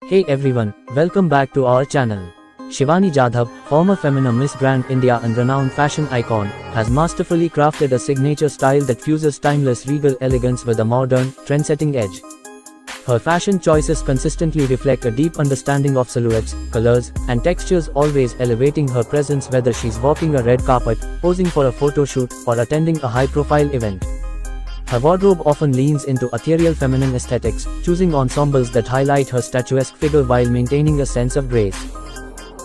Hey everyone, welcome back to our channel. Shivani Jadhav, former feminine Miss Grand India and renowned fashion icon, has masterfully crafted a signature style that fuses timeless regal elegance with a modern, trend-setting edge. Her fashion choices consistently reflect a deep understanding of silhouettes, colors, and textures, always elevating her presence whether she's walking a red carpet, posing for a photo shoot, or attending a high-profile event. Her wardrobe often leans into ethereal feminine aesthetics, choosing ensembles that highlight her statuesque figure while maintaining a sense of grace.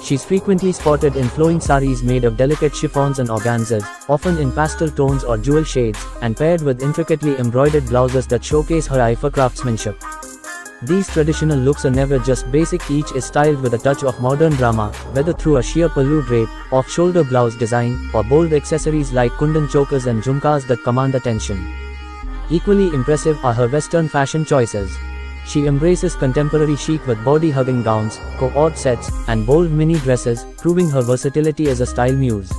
She's frequently spotted in flowing saris made of delicate chiffons and organzas, often in pastel tones or jewel shades, and paired with intricately embroidered blouses that showcase her eye for craftsmanship. These traditional looks are never just basic, each is styled with a touch of modern drama, whether through a sheer pallu drape, off-shoulder blouse design, or bold accessories like kundan chokers and jhumkas that command attention. Equally impressive are her Western fashion choices. She embraces contemporary chic with body-hugging gowns, co-ord sets, and bold mini dresses, proving her versatility as a style muse.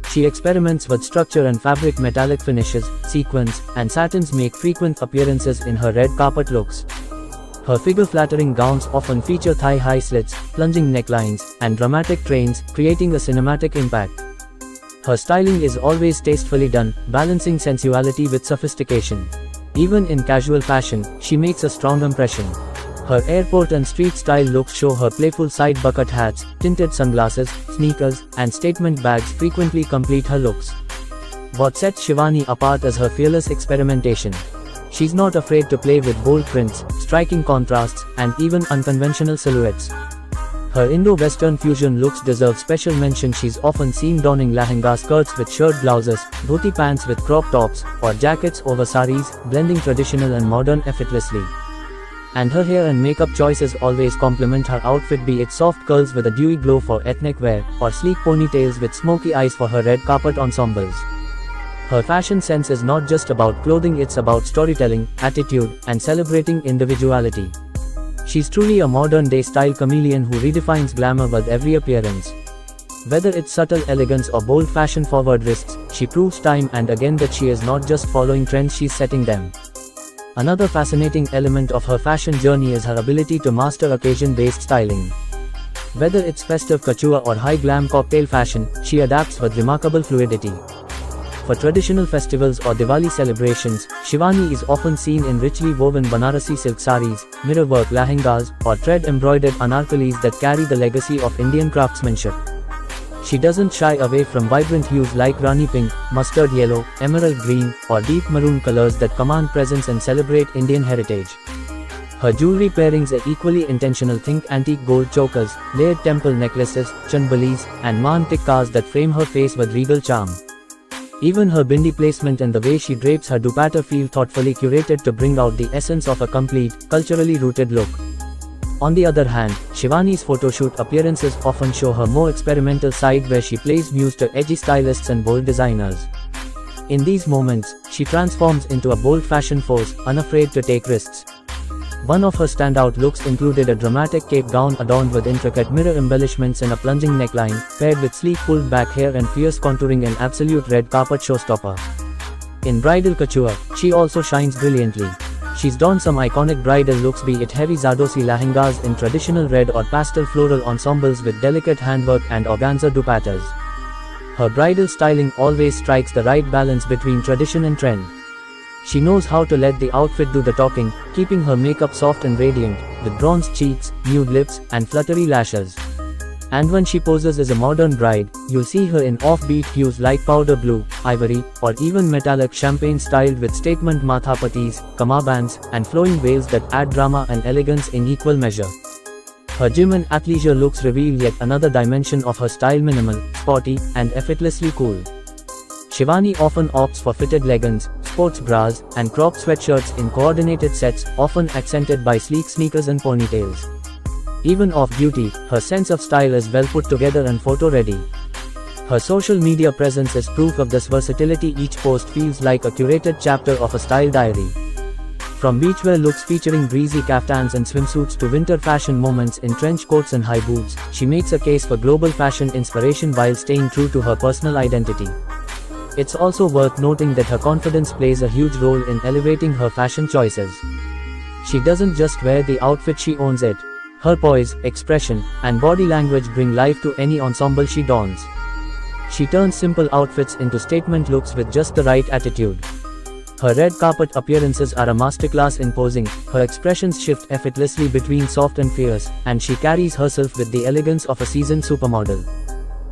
She experiments with structure and fabric, metallic finishes, sequins, and satins make frequent appearances in her red carpet looks. Her figure-flattering gowns often feature thigh-high slits, plunging necklines, and dramatic trains, creating a cinematic impact. Her styling is always tastefully done, balancing sensuality with sophistication. Even in casual fashion, she makes a strong impression. Her airport and street style looks show her playful side bucket hats, tinted sunglasses, sneakers, and statement bags frequently complete her looks. What sets Shivani apart is her fearless experimentation. She's not afraid to play with bold prints, striking contrasts, and even unconventional silhouettes. Her Indo-Western fusion looks deserve special mention. She's often seen donning lehenga skirts with shirt blouses, dhoti pants with crop tops, or jackets over saris, blending traditional and modern effortlessly. And her hair and makeup choices always complement her outfit, be it soft curls with a dewy glow for ethnic wear, or sleek ponytails with smoky eyes for her red carpet ensembles. Her fashion sense is not just about clothing, it's about storytelling, attitude, and celebrating individuality. She's truly a modern-day style chameleon who redefines glamour with every appearance. Whether it's subtle elegance or bold fashion-forward risks, she proves time and again that she is not just following trends, she's setting them. Another fascinating element of her fashion journey is her ability to master occasion-based styling. Whether it's festive couture or high-glam cocktail fashion, she adapts with remarkable fluidity. For traditional festivals or Diwali celebrations, Shivani is often seen in richly woven Banarasi silk saris, mirror-work lehengas, or thread-embroidered anarkalis that carry the legacy of Indian craftsmanship. She doesn't shy away from vibrant hues like Rani pink, mustard yellow, emerald green, or deep maroon colors that command presence and celebrate Indian heritage. Her jewelry pairings are equally intentional. Think antique gold chokers, layered temple necklaces, chanbalis, and maan tikkas that frame her face with regal charm. Even her bindi placement and the way she drapes her dupatta feel thoughtfully curated to bring out the essence of a complete, culturally rooted look. On the other hand, Shivani's photoshoot appearances often show her more experimental side, where she plays muse to edgy stylists and bold designers. In these moments, she transforms into a bold fashion force, unafraid to take risks. One of her standout looks included a dramatic cape gown adorned with intricate mirror embellishments and a plunging neckline, paired with sleek pulled back hair and fierce contouring, an absolute red carpet showstopper. In bridal couture, she also shines brilliantly. She's donned some iconic bridal looks, be it heavy Zardosi lehengas in traditional red or pastel floral ensembles with delicate handwork and organza dupattas. Her bridal styling always strikes the right balance between tradition and trend. She knows how to let the outfit do the talking, keeping her makeup soft and radiant, with bronzed cheeks, nude lips, and fluttery lashes. And when she poses as a modern bride, you'll see her in offbeat hues like powder blue, ivory, or even metallic champagne, styled with statement mathapatis, kamabands, and flowing veils that add drama and elegance in equal measure. Her gym and athleisure looks reveal yet another dimension of her style: minimal, sporty, and effortlessly cool. Shivani often opts for fitted leggings, sports bras, and cropped sweatshirts in coordinated sets, often accented by sleek sneakers and ponytails. Even off-duty, her sense of style is well put together and photo-ready. Her social media presence is proof of this versatility. Each post feels like a curated chapter of a style diary. From beachwear looks featuring breezy kaftans and swimsuits to winter fashion moments in trench coats and high boots, she makes a case for global fashion inspiration while staying true to her personal identity. It's also worth noting that her confidence plays a huge role in elevating her fashion choices. She doesn't just wear the outfit, she owns it. Her poise, expression, and body language bring life to any ensemble she dons. She turns simple outfits into statement looks with just the right attitude. Her red carpet appearances are a masterclass in posing, her expressions shift effortlessly between soft and fierce, and she carries herself with the elegance of a seasoned supermodel.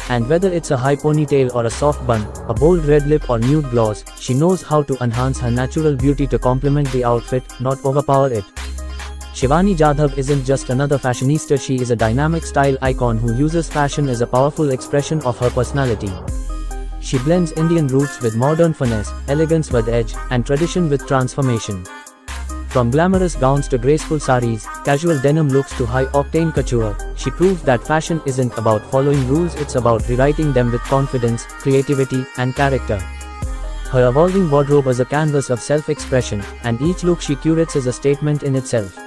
And whether it's a high ponytail or a soft bun, a bold red lip or nude gloss, she knows how to enhance her natural beauty to complement the outfit, not overpower it. Shivani Jadhav isn't just another fashionista, she is a dynamic style icon who uses fashion as a powerful expression of her personality. She blends Indian roots with modern finesse, elegance with edge, and tradition with transformation. From glamorous gowns to graceful saris, casual denim looks to high-octane couture, she proves that fashion isn't about following rules, it's about rewriting them with confidence, creativity, and character. Her evolving wardrobe is a canvas of self-expression, and each look she curates is a statement in itself.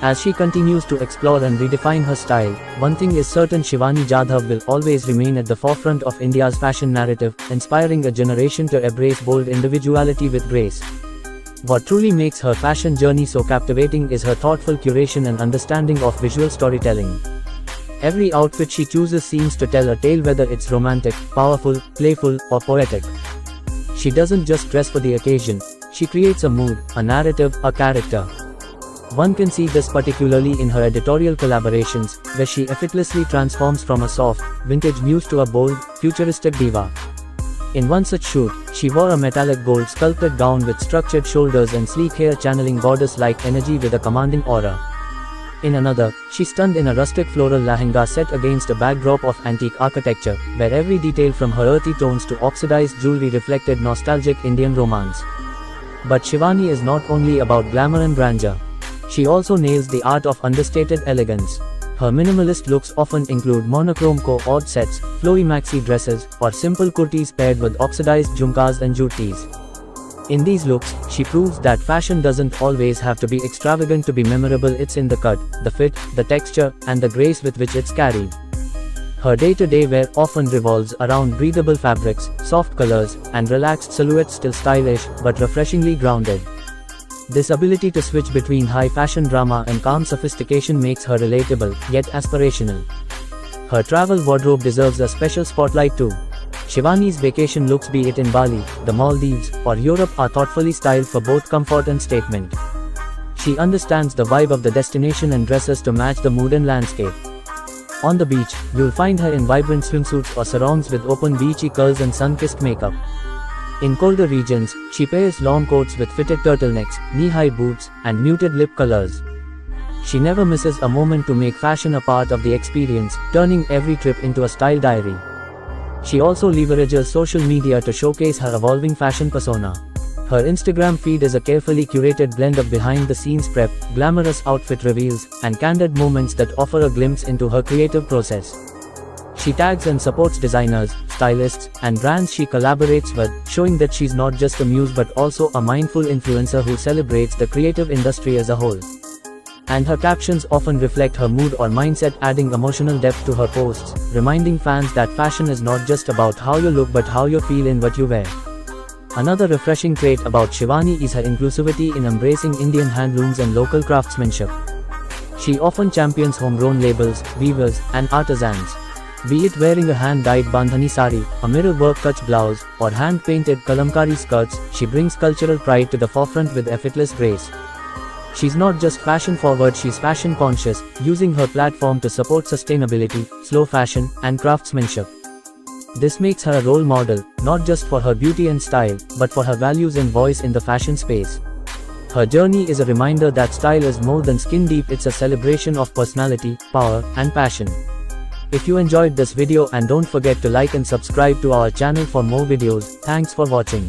As she continues to explore and redefine her style, one thing is certain: Shivani Jadhav will always remain at the forefront of India's fashion narrative, inspiring a generation to embrace bold individuality with grace. What truly makes her fashion journey so captivating is her thoughtful curation and understanding of visual storytelling. Every outfit she chooses seems to tell a tale, whether it's romantic, powerful, playful, or poetic. She doesn't just dress for the occasion, she creates a mood, a narrative, a character. One can see this particularly in her editorial collaborations, where she effortlessly transforms from a soft, vintage muse to a bold, futuristic diva. In one such shoot, she wore a metallic gold sculpted gown with structured shoulders and sleek hair, channeling goddess-like energy with a commanding aura. In another, she stunned in a rustic floral lehenga set against a backdrop of antique architecture, where every detail from her earthy tones to oxidized jewelry reflected nostalgic Indian romance. But Shivani is not only about glamour and grandeur. She also nails the art of understated elegance. Her minimalist looks often include monochrome co-ord sets, flowy maxi dresses, or simple kurtis paired with oxidized jhumkas and juttis. In these looks, she proves that fashion doesn't always have to be extravagant to be memorable. It's in the cut, the fit, the texture, and the grace with which it's carried. Her day-to-day wear often revolves around breathable fabrics, soft colors, and relaxed silhouettes, still stylish, but refreshingly grounded. This ability to switch between high fashion drama and calm sophistication makes her relatable, yet aspirational. Her travel wardrobe deserves a special spotlight too. Shivani's vacation looks, be it in Bali, the Maldives, or Europe, are thoughtfully styled for both comfort and statement. She understands the vibe of the destination and dresses to match the mood and landscape. On the beach, you'll find her in vibrant swimsuits or sarongs with open beachy curls and sun-kissed makeup. In colder regions, she pairs long coats with fitted turtlenecks, knee-high boots, and muted lip colors. She never misses a moment to make fashion a part of the experience, turning every trip into a style diary. She also leverages social media to showcase her evolving fashion persona. Her Instagram feed is a carefully curated blend of behind-the-scenes prep, glamorous outfit reveals, and candid moments that offer a glimpse into her creative process. She tags and supports designers, stylists, and brands she collaborates with, showing that she's not just a muse but also a mindful influencer who celebrates the creative industry as a whole. And her captions often reflect her mood or mindset, adding emotional depth to her posts, reminding fans that fashion is not just about how you look but how you feel in what you wear. Another refreshing trait about Shivani is her inclusivity in embracing Indian handlooms and local craftsmanship. She often champions homegrown labels, weavers, and artisans. Be it wearing a hand-dyed bandhani sari, a mirror-work kutch blouse, or hand-painted kalamkari skirts, she brings cultural pride to the forefront with effortless grace. She's not just fashion-forward, she's fashion-conscious, using her platform to support sustainability, slow fashion, and craftsmanship. This makes her a role model, not just for her beauty and style, but for her values and voice in the fashion space. Her journey is a reminder that style is more than skin deep, it's a celebration of personality, power, and passion. If you enjoyed this video, and don't forget to like and subscribe to our channel for more videos. Thanks for watching.